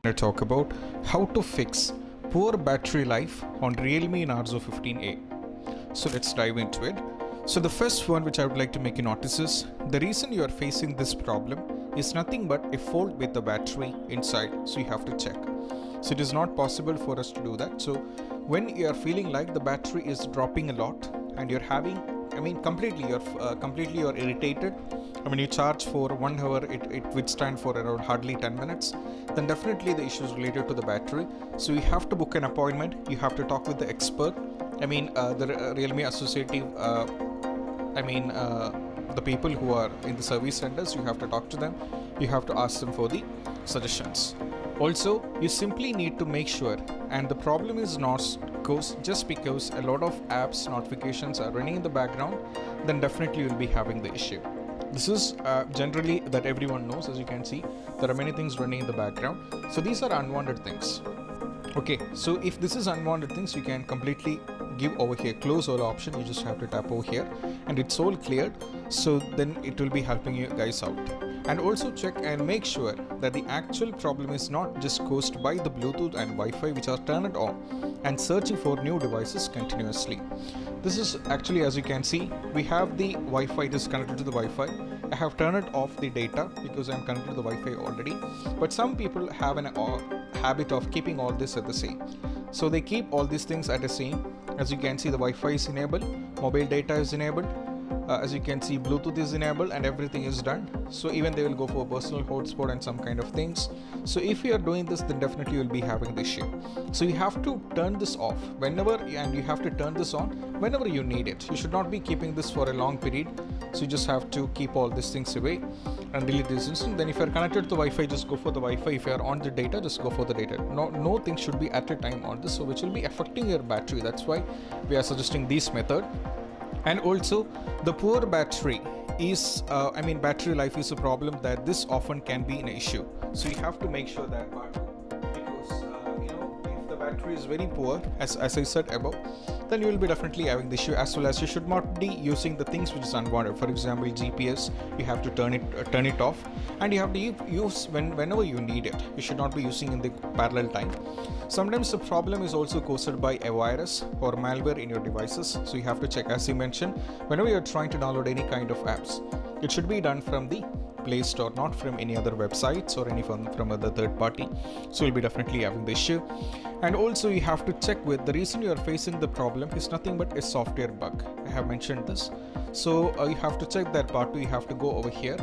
To talk about how to fix poor battery life on Realme Narzo 50A. So let's dive into it. So the first one which I would like to make you notice is the reason you are facing this problem is nothing but a fault with the battery inside, so you have to check. So it is not possible for us to do that. So when you are feeling like the battery is dropping a lot and you're having, completely you're irritated. You charge for 1 hour, it withstand for around hardly 10 minutes, then definitely the issue is related to the battery. So you have to book an appointment, you have to talk with the expert, the Realme associative, the people who are in the service centers. You have to talk to them, you have to ask them for the suggestions. Also, you simply need to make sure, and the problem is not just because a lot of apps notifications are running in the background, then definitely you'll be having the issue. This is generally that everyone knows. As you can see, there are many things running in the background. So these are unwanted things. Okay, so if this is unwanted things, you can completely give over here close all option. You just have to tap over here and it's all cleared. So then it will be helping you guys out. And also check and make sure that the actual problem is not just caused by the Bluetooth and Wi-Fi which are turned on and searching for new devices continuously. This is actually, as you can see, we have the Wi-Fi, it is connected to the Wi-Fi. I have turned it off the data because I am connected to the Wi-Fi already. But some people have an habit of keeping all this at the same. So they keep all these things at the same. As you can see, the Wi-Fi is enabled, mobile data is enabled. As you can see, Bluetooth is enabled and everything is done. So even they will go for a personal hotspot and some kind of things. So if you are doing this, then definitely you will be having the issue. So you have to turn this off whenever, and you have to turn this on whenever you need it. You should not be keeping this for a long period. So you just have to keep all these things away and delete this instant. Then if you are connected to the Wi-Fi, just go for the Wi-Fi. If you are on the data, just go for the data. No thing should be at a time on this, so which will be affecting your battery. That's why we are suggesting this method. And also the poor battery is battery life is a problem that this often can be an issue. So you have to make sure that part, because if the battery is very poor, as I said above, then you will be definitely having the issue. As well as you should not be using the things which is unwanted. For example, GPS, you have to turn it off, and you have to use whenever you need it. You should not be using in the parallel time. Sometimes the problem is also caused by a virus or malware in your devices. So you have to check, as you mentioned, whenever you're trying to download any kind of apps, it should be done from the Play Store, not from any other websites or any from other third party. So you'll be definitely having the issue. And also you have to check with the reason you are facing the problem is nothing but a software bug. I have mentioned this. So you have to check that part too. You have to go over here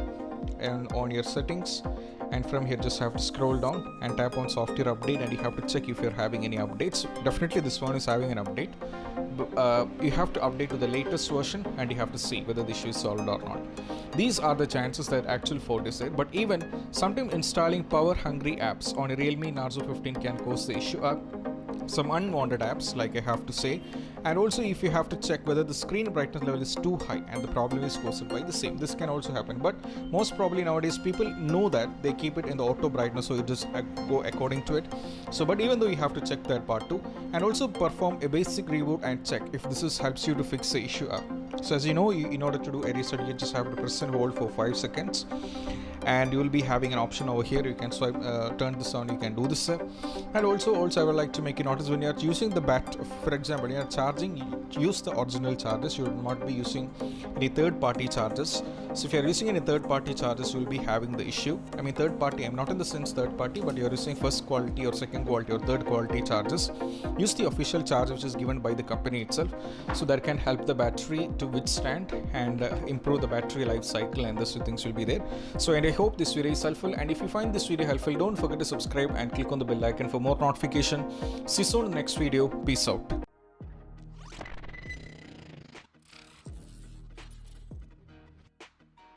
and on your settings, and from here just have to scroll down and tap on software update, and you have to check if you're having any updates. Definitely this one is having an update. You have to update to the latest version and you have to see whether the issue is solved or not. These are the chances that actual fault is there. But even sometimes installing power hungry apps on a Realme Narzo 15 can cause the issue. Some unwanted apps, like I have to say. And also if you have to check whether the screen brightness level is too high and the problem is caused by the same. This can also happen, but most probably nowadays people know that they keep it in the auto brightness, so you just go according to it. So but even though you have to check that part too, and also perform a basic reboot and check if this helps you to fix the issue up. So as you know, in order to do a reset, you just have to press and hold for 5 seconds. And you will be having an option over here. You can swipe, turn this on, you can do this. And also I would like to make you notice, when you are using the for example, you are charging, use the original chargers. You will not be using any third party chargers. So if you are using any third party chargers, you will be having the issue. Third party, I'm not in the sense third party, but you are using first quality or second quality or third quality chargers. Use the official charger which is given by the company itself, so that can help the battery to withstand and improve the battery life cycle, and these things will be there. So and I hope this video is helpful, and if you find this video helpful, don't forget to subscribe and click on the bell icon for more notification. See you soon in the next video. Peace out.